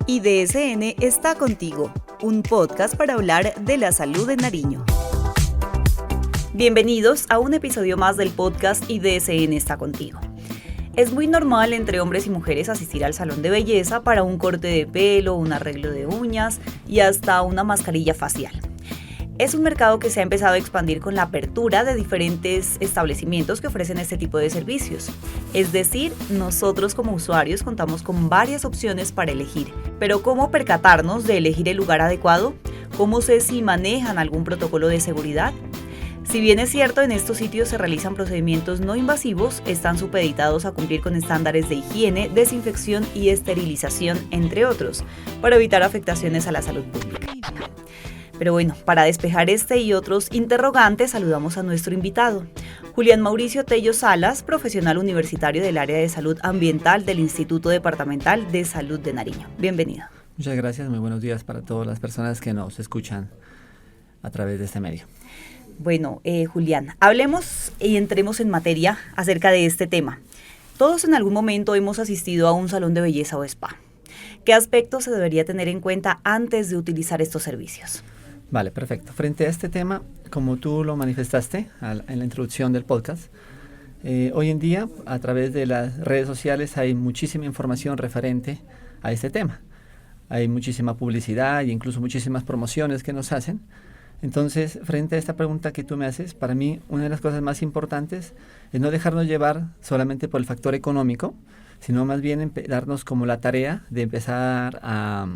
IDSN está contigo, un podcast para hablar de la salud en Nariño. Bienvenidos a un episodio más del podcast IDSN está contigo. Es muy normal entre hombres y mujeres asistir al salón de belleza para un corte de pelo, un arreglo de uñas y hasta una mascarilla facial. Es un mercado que se ha empezado a expandir con la apertura de diferentes establecimientos que ofrecen este tipo de servicios. Es decir, nosotros como usuarios contamos con varias opciones para elegir. Pero ¿cómo percatarnos de elegir el lugar adecuado? ¿Cómo sé si manejan algún protocolo de seguridad? Si bien es cierto, en estos sitios se realizan procedimientos no invasivos, están supeditados a cumplir con estándares de higiene, desinfección y esterilización, entre otros, para evitar afectaciones a la salud pública. Pero bueno, para despejar este y otros interrogantes, saludamos a nuestro invitado, Julián Mauricio Tello Salas, profesional universitario del área de salud ambiental del Instituto Departamental de Salud de Nariño. Bienvenido. Muchas gracias, muy buenos días para todas las personas que nos escuchan a través de este medio. Bueno, Julián, hablemos y entremos en materia acerca de este tema. Todos en algún momento hemos asistido a un salón de belleza o spa. ¿Qué aspectos se debería tener en cuenta antes de utilizar estos servicios? Vale, perfecto. Frente a este tema, como tú lo manifestaste en la introducción del podcast, hoy en día a través de las redes sociales hay muchísima información referente a este tema. Hay muchísima publicidad e incluso muchísimas promociones que nos hacen. Entonces, frente a esta pregunta que tú me haces, para mí una de las cosas más importantes es no dejarnos llevar solamente por el factor económico, sino más bien darnos como la tarea de empezar a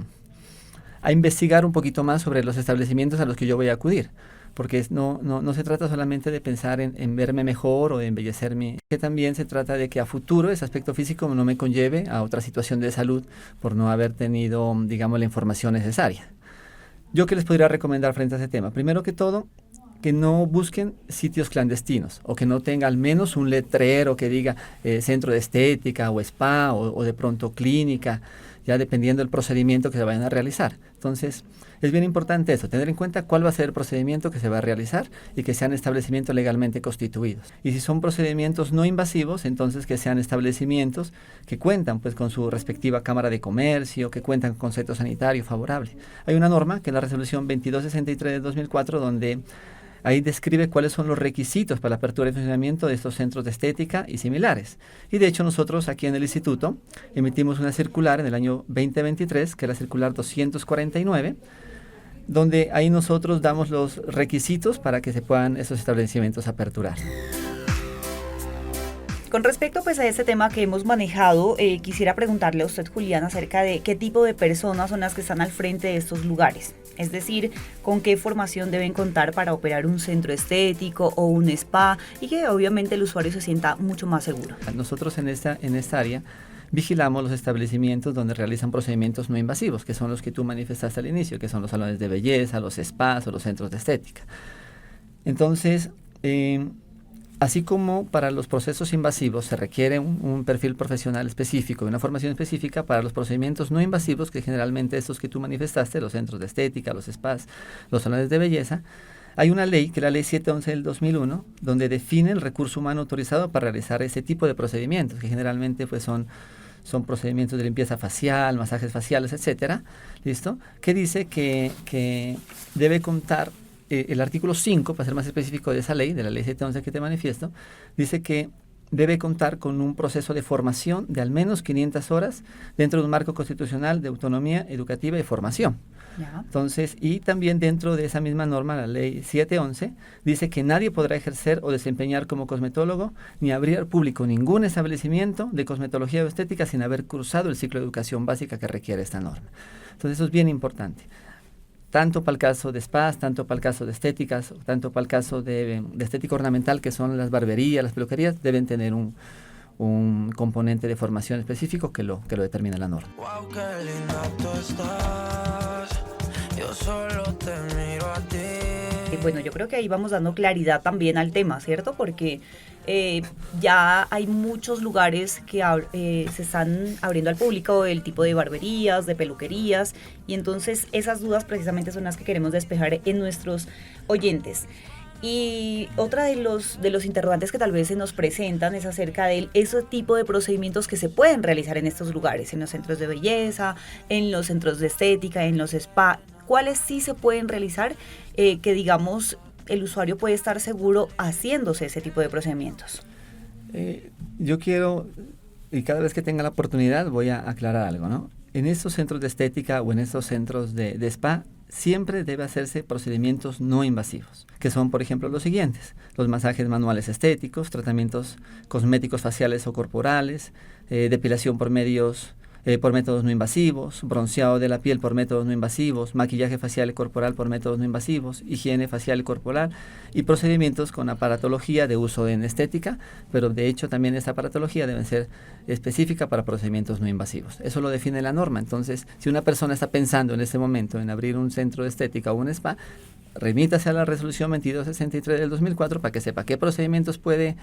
investigar un poquito más sobre los establecimientos a los que yo voy a acudir, porque no se trata solamente de pensar en verme mejor o de embellecerme, que también se trata de que a futuro ese aspecto físico no me conlleve a otra situación de salud por no haber tenido, digamos, la información necesaria. ¿Yo qué les podría recomendar frente a ese tema? Primero que todo, que no busquen sitios clandestinos o que no tenga al menos un letrero que diga centro de estética o spa o de pronto clínica, ya dependiendo del procedimiento que se vayan a realizar. Entonces, es bien importante eso, tener en cuenta cuál va a ser el procedimiento que se va a realizar y que sean establecimientos legalmente constituidos. Y si son procedimientos no invasivos, entonces que sean establecimientos que cuentan pues con su respectiva Cámara de Comercio, que cuentan con concepto sanitario favorable. Hay una norma que es la resolución 2263 de 2004 donde ahí describe cuáles son los requisitos para la apertura y funcionamiento de estos centros de estética y similares. Y de hecho nosotros aquí en el instituto emitimos una circular en el año 2023, que es la circular 249, donde ahí nosotros damos los requisitos para que se puedan esos establecimientos aperturar. Con respecto pues a este tema que hemos manejado, quisiera preguntarle a usted, Julián, acerca de qué tipo de personas son las que están al frente de estos lugares. Es decir, con qué formación deben contar para operar un centro estético o un spa y que obviamente el usuario se sienta mucho más seguro. Nosotros en esta área vigilamos los establecimientos donde realizan procedimientos no invasivos, que son los que tú manifestaste al inicio, que son los salones de belleza, los spas o los centros de estética. Entonces, así como para los procesos invasivos se requiere un perfil profesional específico y una formación específica, para los procedimientos no invasivos, que generalmente estos que tú manifestaste, los centros de estética, los spas, los salones de belleza, hay una ley, que es la ley 711 del 2001, donde define el recurso humano autorizado para realizar ese tipo de procedimientos, que generalmente pues son procedimientos de limpieza facial, masajes faciales, etcétera, ¿listo? Que dice que debe contar. El artículo 5, para ser más específico de esa ley, de la ley 711 que te manifiesto, dice que debe contar con un proceso de formación de al menos 500 horas dentro de un marco constitucional de autonomía educativa y formación. Ya. Entonces, y también dentro de esa misma norma, la ley 711, dice que nadie podrá ejercer o desempeñar como cosmetólogo ni abrir al público ningún establecimiento de cosmetología o estética sin haber cursado el ciclo de educación básica que requiere esta norma. Entonces, eso es bien importante. Tanto para el caso de spas, tanto para el caso de estéticas, tanto para el caso de estética ornamental, que son las barberías, las peluquerías, deben tener un componente de formación específico que lo determina la norma. Wow, qué linda tú estás. Yo solo te miro a ti. Bueno, yo creo que ahí vamos dando claridad también al tema, ¿cierto? Porque ya hay muchos lugares que se están abriendo al público, el tipo de barberías, de peluquerías, y entonces esas dudas precisamente son las que queremos despejar en nuestros oyentes. Y otra de los interrogantes que tal vez se nos presentan es acerca de ese tipo de procedimientos que se pueden realizar en estos lugares, en los centros de belleza, en los centros de estética, en los spa. ¿Cuáles sí se pueden realizar que digamos el usuario puede estar seguro haciéndose ese tipo de procedimientos? Yo quiero, y cada vez que tenga la oportunidad voy a aclarar algo, ¿no? En estos centros de estética o en estos centros de spa, siempre debe hacerse procedimientos no invasivos, que son, por ejemplo, los siguientes: los masajes manuales estéticos, tratamientos cosméticos faciales o corporales, depilación por métodos no invasivos, bronceado de la piel por métodos no invasivos, maquillaje facial y corporal por métodos no invasivos, higiene facial y corporal, y procedimientos con aparatología de uso en estética, pero de hecho también esta aparatología debe ser específica para procedimientos no invasivos. Eso lo define la norma. Entonces, si una persona está pensando en este momento en abrir un centro de estética o un spa, remítase a la resolución 2263 del 2004 para que sepa qué procedimientos puede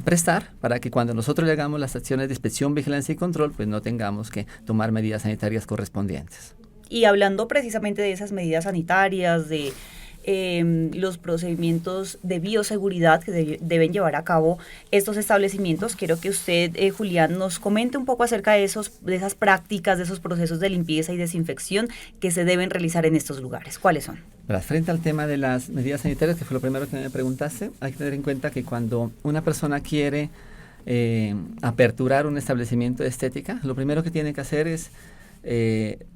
prestar, para que cuando nosotros le hagamos las acciones de inspección, vigilancia y control, pues no tengamos que tomar medidas sanitarias correspondientes. Y hablando precisamente de esas medidas sanitarias, de los procedimientos de bioseguridad que deben llevar a cabo estos establecimientos, quiero que usted, Julián, nos comente un poco acerca de esas prácticas, de esos procesos de limpieza y desinfección que se deben realizar en estos lugares. ¿Cuáles son? Frente al tema de las medidas sanitarias, que fue lo primero que me preguntaste, hay que tener en cuenta que cuando una persona quiere aperturar un establecimiento de estética, lo primero que tiene que hacer es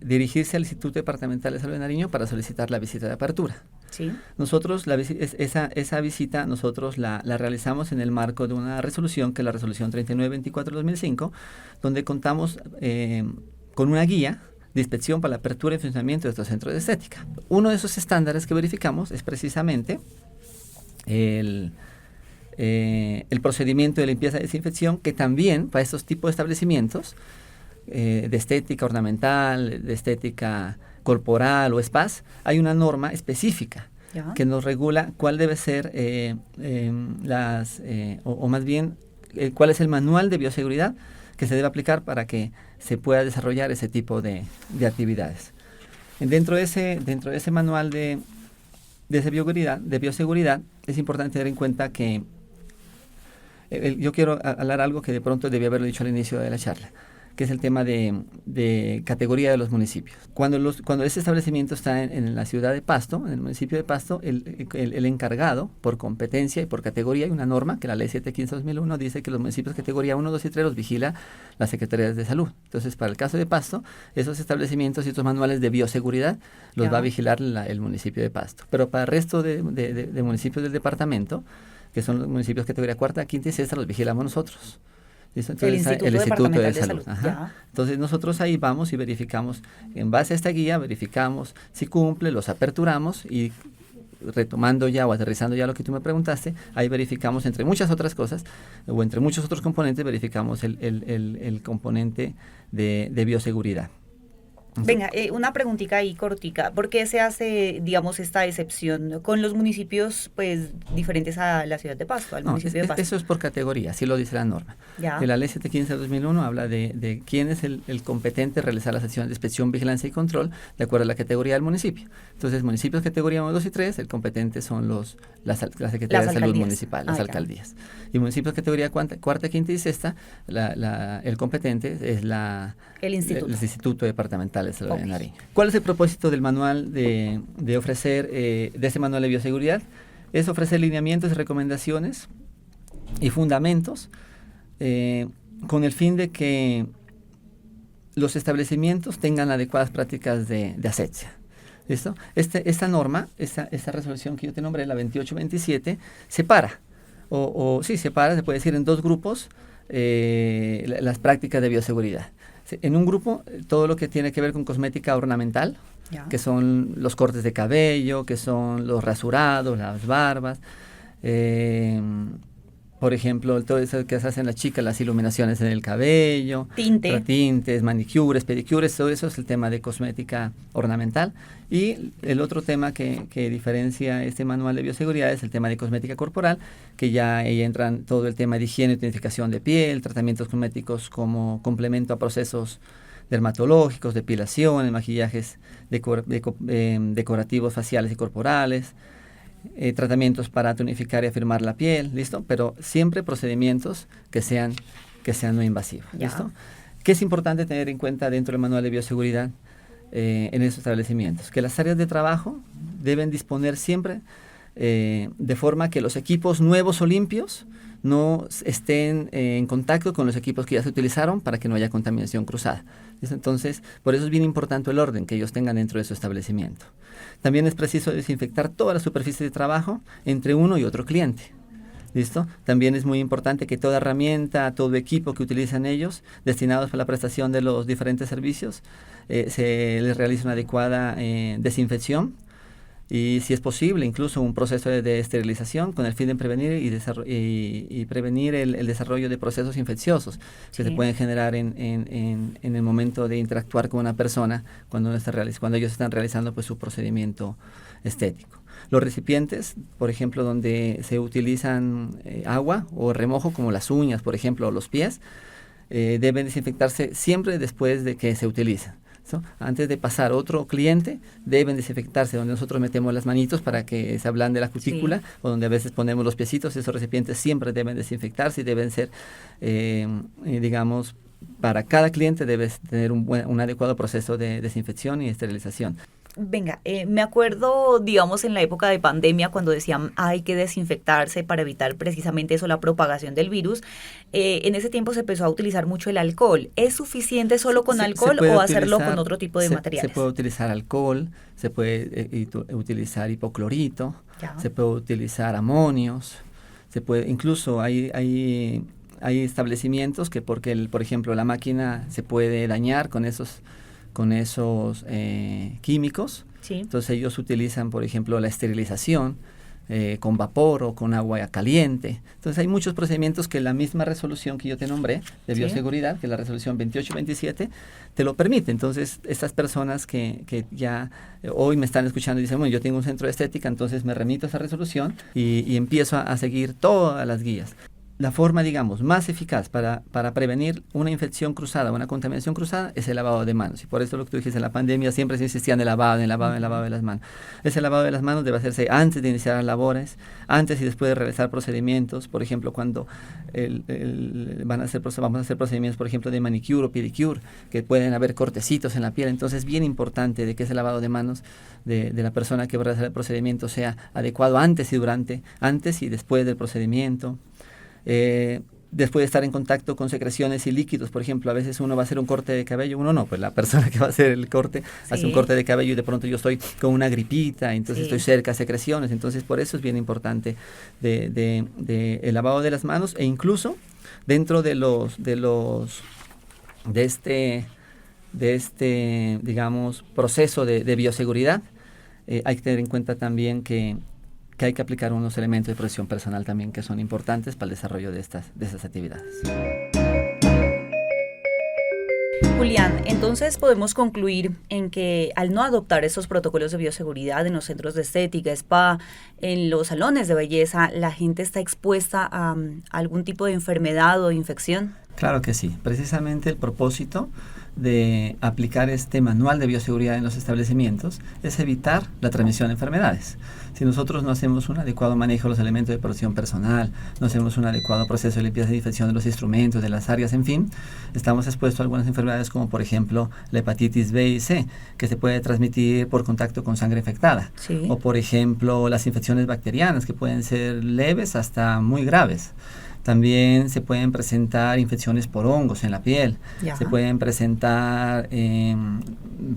dirigirse al Instituto Departamental de Salud de Nariño para solicitar la visita de apertura. Sí. Nosotros esa visita nosotros la realizamos en el marco de una resolución, que es la resolución 3924/2005, donde contamos con una guía de inspección para la apertura y funcionamiento de estos centros de estética. Uno de esos estándares que verificamos es precisamente el procedimiento de limpieza y desinfección, que también para estos tipos de establecimientos de estética ornamental, de estética corporal o spas, hay una norma específica que nos regula cuál debe ser o más bien cuál es el manual de bioseguridad que se debe aplicar para que se pueda desarrollar ese tipo de actividades. Dentro de ese manual de bioseguridad es importante tener en cuenta que yo quiero hablar algo que de pronto debía haberlo dicho al inicio de la charla, que es el tema de categoría de los municipios. Cuando ese establecimiento está en la ciudad de Pasto, en el municipio de Pasto, el encargado, por competencia y por categoría, hay una norma que la ley 715/2001 dice que los municipios de categoría 1, 2 y 3 los vigila la Secretaría de Salud. Entonces, para el caso de Pasto, esos establecimientos y estos manuales de bioseguridad los va a vigilar el municipio de Pasto. Pero para el resto de municipios del departamento, que son los municipios de categoría 4, 5 y 6, los vigilamos nosotros. Entonces, el Instituto de Salud. Entonces nosotros ahí vamos y verificamos, en base a esta guía, verificamos si cumple, los aperturamos y retomando ya o aterrizando ya lo que tú me preguntaste, ahí verificamos entre muchas otras cosas o entre muchos otros componentes, verificamos el componente de bioseguridad. Venga, una preguntita ahí cortica. ¿Por qué se hace, digamos, esta excepción con los municipios pues diferentes a la ciudad de Pasto, al municipio de Pasto? Eso es por categoría, así lo dice la norma. Ya. La ley 715/2001 habla de quién es el competente a realizar las acciones de inspección, vigilancia y control de acuerdo a la categoría del municipio. Entonces, municipios categoría 1, 2 y 3, el competente son las Secretarías de Salud Municipal, las alcaldías. Y municipios categoría cuarta, quinta y sexta, el competente es el Instituto Departamental de Salud de Nariño. ¿Cuál es el propósito del manual de ofrecer, de este manual de bioseguridad? Es ofrecer lineamientos y recomendaciones y fundamentos con el fin de que los establecimientos tengan adecuadas prácticas de asepsia. ¿Listo? Esta norma, esta resolución que yo te nombré, la 2827, separa, separa, se puede decir en dos grupos, las prácticas de bioseguridad. En un grupo, todo lo que tiene que ver con cosmética ornamental, que son los cortes de cabello, que son los rasurados, las barbas, por ejemplo, todo eso que se hacen las chicas, las iluminaciones en el cabello, tintes, manicures, pedicures, todo eso es el tema de cosmética ornamental. Y el otro tema que diferencia este manual de bioseguridad es el tema de cosmética corporal, que ya ahí entran todo el tema de higiene y tonificación de piel, tratamientos cosméticos como complemento a procesos dermatológicos, depilaciones, maquillajes decorativos faciales y corporales, tratamientos para tonificar y afirmar la piel, ¿listo? Pero siempre procedimientos que sean no invasivos, ¿listo? ¿Qué es importante tener en cuenta dentro del manual de bioseguridad en esos establecimientos? Que las áreas de trabajo deben disponer siempre de forma que los equipos nuevos o limpios no estén en contacto con los equipos que ya se utilizaron para que no haya contaminación cruzada. ¿Listo? Entonces, por eso es bien importante el orden que ellos tengan dentro de su establecimiento. También es preciso desinfectar toda la superficie de trabajo entre uno y otro cliente. ¿Listo? También es muy importante que toda herramienta, todo equipo que utilizan ellos, destinados para la prestación de los diferentes servicios, se les realice una adecuada desinfección y, si es posible, incluso un proceso de esterilización con el fin de prevenir y prevenir el desarrollo de procesos infecciosos que se pueden generar en el momento de interactuar con una persona cuando ellos están realizando pues su procedimiento estético. Los recipientes, por ejemplo, donde se utilizan agua o remojo, como las uñas, por ejemplo, o los pies, deben desinfectarse siempre después de que se utilizan. ¿So? Antes de pasar otro cliente, deben desinfectarse donde nosotros metemos las manitos para que se ablande la cutícula, o donde a veces ponemos los piecitos. Esos recipientes siempre deben desinfectarse y deben ser, digamos, para cada cliente debes tener un adecuado proceso de desinfección y esterilización. Venga, me acuerdo, digamos, en la época de pandemia, cuando decían hay que desinfectarse para evitar precisamente eso, la propagación del virus. En ese tiempo se empezó a utilizar mucho el alcohol. ¿Es suficiente solo con alcohol o hacerlo con otro tipo de materiales? Se puede utilizar alcohol, se puede utilizar hipoclorito, se puede utilizar amonios, incluso hay establecimientos que por ejemplo, la máquina se puede dañar con esos químicos. Sí. Entonces ellos utilizan, por ejemplo, la esterilización con vapor o con agua caliente. Entonces hay muchos procedimientos que la misma resolución que yo te nombré de bioseguridad, que es la resolución 2827, te lo permite. Entonces estas personas que ya hoy me están escuchando y dicen, bueno, yo tengo un centro de estética, entonces me remito a esa resolución y empiezo a seguir todas las guías. La forma, digamos, más eficaz para prevenir una infección cruzada, una contaminación cruzada, es el lavado de manos. Y por eso lo que tú dijiste, en la pandemia siempre se insistía en el lavado de las manos. Ese lavado de las manos debe hacerse antes de iniciar las labores, antes y después de realizar procedimientos. Por ejemplo, cuando vamos a hacer procedimientos, por ejemplo, de manicure o pedicure, que pueden haber cortecitos en la piel. Entonces es bien importante de que ese lavado de manos de la persona que va a realizar el procedimiento sea adecuado antes y después del procedimiento. Después de estar en contacto con secreciones y líquidos, por ejemplo, a veces uno va a hacer un corte de cabello, uno no, pues la persona que va a hacer el corte hace un corte de cabello y de pronto yo estoy con una gripita, entonces estoy cerca de secreciones, entonces por eso es bien importante de el lavado de las manos, e incluso dentro de este digamos proceso de bioseguridad hay que tener en cuenta también que hay que aplicar unos elementos de protección personal también que son importantes para el desarrollo de estas actividades. Julián, entonces podemos concluir en que al no adoptar estos protocolos de bioseguridad en los centros de estética, spa, en los salones de belleza, la gente está expuesta a algún tipo de enfermedad o infección. Claro que sí. Precisamente el propósito de aplicar este manual de bioseguridad en los establecimientos es evitar la transmisión de enfermedades. Si nosotros no hacemos un adecuado manejo de los elementos de protección personal, no hacemos un adecuado proceso de limpieza y desinfección de los instrumentos, de las áreas, en fin, estamos expuestos a algunas enfermedades como por ejemplo la hepatitis B y C, que se puede transmitir por contacto con sangre infectada, o por ejemplo las infecciones bacterianas, que pueden ser leves hasta muy graves. También se pueden presentar infecciones por hongos en la piel, se pueden presentar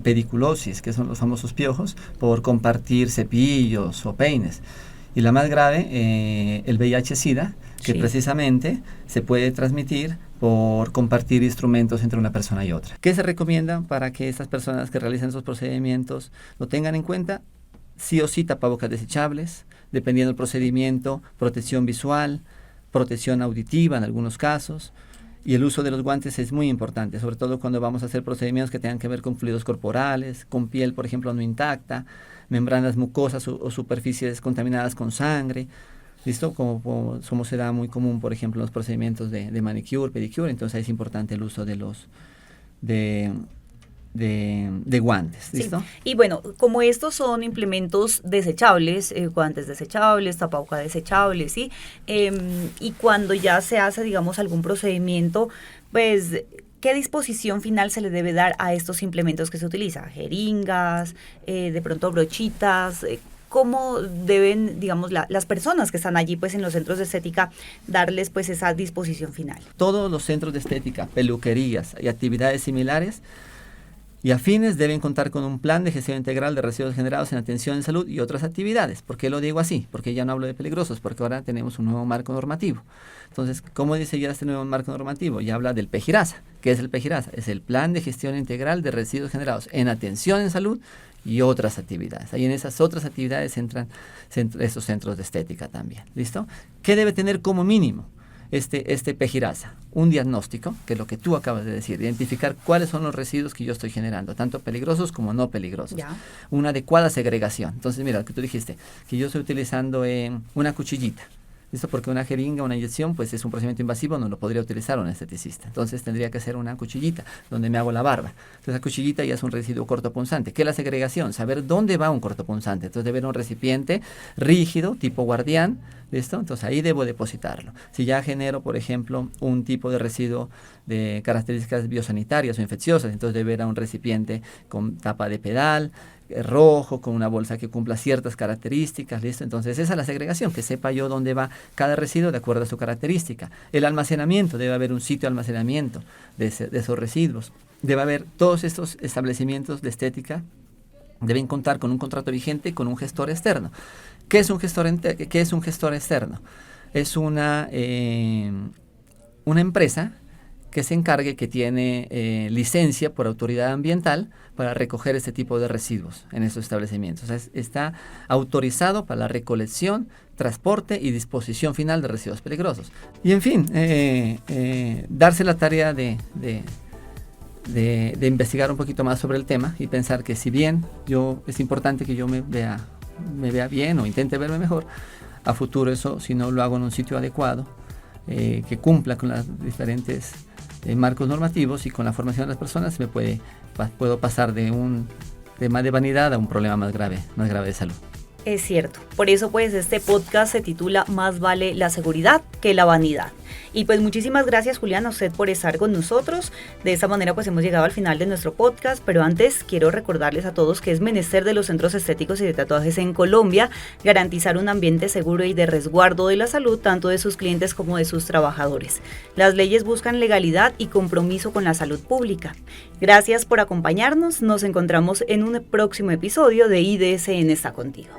pediculosis, que son los famosos piojos, por compartir cepillos o peines. Y la más grave, el VIH-Sida, que precisamente se puede transmitir por compartir instrumentos entre una persona y otra. ¿Qué se recomienda para que estas personas que realizan esos procedimientos lo tengan en cuenta? Sí o sí tapabocas desechables, dependiendo del procedimiento, protección visual, protección auditiva en algunos casos, y el uso de los guantes es muy importante, sobre todo cuando vamos a hacer procedimientos que tengan que ver con fluidos corporales, con piel, por ejemplo, no intacta, membranas mucosas o superficies contaminadas con sangre, ¿listo? Como se da muy común, por ejemplo, en los procedimientos de manicure, pedicure, entonces es importante el uso de de guantes, ¿listo? Sí. Y bueno, como estos son implementos desechables, guantes desechables, tapabocas desechables, ¿sí? Y cuando ya se hace, digamos, algún procedimiento, pues, ¿qué disposición final se le debe dar a estos implementos que se utilizan? Jeringas, de pronto brochitas, ¿cómo deben, digamos, las personas que están allí, pues, en los centros de estética, darles, pues, esa disposición final? Todos los centros de estética, peluquerías y actividades similares y afines deben contar con un plan de gestión integral de residuos generados en atención en salud y otras actividades. ¿Por qué lo digo así? Porque ya no hablo de peligrosos, porque ahora tenemos un nuevo marco normativo. Entonces, ¿cómo dice ya este nuevo marco normativo? Ya habla del PEGIRASA. ¿Qué es el PEGIRASA? Es el plan de gestión integral de residuos generados en atención en salud y otras actividades. Ahí en esas otras actividades entran esos centros de estética también. ¿Listo? ¿Qué debe tener como mínimo este PEGIRASA? Un diagnóstico, que es lo que tú acabas de decir, identificar cuáles son los residuos que yo estoy generando, tanto peligrosos como no peligrosos. Ya. Una adecuada segregación. Entonces, mira, lo que tú dijiste, que yo estoy utilizando una cuchillita. ¿Listo? Porque una jeringa, una inyección, pues es un procedimiento invasivo, no lo podría utilizar un esteticista. Entonces tendría que ser una cuchillita donde me hago la barba. Entonces la cuchillita ya es un residuo cortopunzante. ¿Qué es la segregación? Saber dónde va un cortopunzante. Entonces debe haber un recipiente rígido, tipo guardián. ¿Listo? Entonces ahí debo depositarlo. Si ya genero, por ejemplo, un tipo de residuo de características biosanitarias o infecciosas, entonces debe haber un recipiente con tapa de pedal, rojo, con una bolsa que cumpla ciertas características, ¿listo? Entonces esa es la segregación, que sepa yo dónde va cada residuo de acuerdo a su característica. El almacenamiento, debe haber un sitio de almacenamiento de esos residuos. Debe haber todos estos establecimientos de estética, deben contar con un contrato vigente con un gestor externo. ¿Qué es un gestor externo? Es una empresa que se encargue, que tiene licencia por autoridad ambiental para recoger este tipo de residuos en esos establecimientos. O sea, está autorizado para la recolección, transporte y disposición final de residuos peligrosos. Y en fin, darse la tarea de investigar un poquito más sobre el tema y pensar que si bien es importante que yo me vea bien o intente verme mejor, a futuro eso, si no lo hago en un sitio adecuado, que cumpla con las diferentes marcos normativos y con la formación de las personas, puedo pasar de un tema de vanidad a un problema más grave de salud. Es cierto, por eso pues este podcast se titula Más vale la seguridad que la vanidad. Y pues muchísimas gracias, Julián, a usted por estar con nosotros. De esta manera pues hemos llegado al final de nuestro podcast, pero antes quiero recordarles a todos que es menester de los centros estéticos y de tatuajes en Colombia garantizar un ambiente seguro y de resguardo de la salud tanto de sus clientes como de sus trabajadores. Las leyes buscan legalidad y compromiso con la salud pública. Gracias por acompañarnos, nos encontramos en un próximo episodio de IDSN está contigo.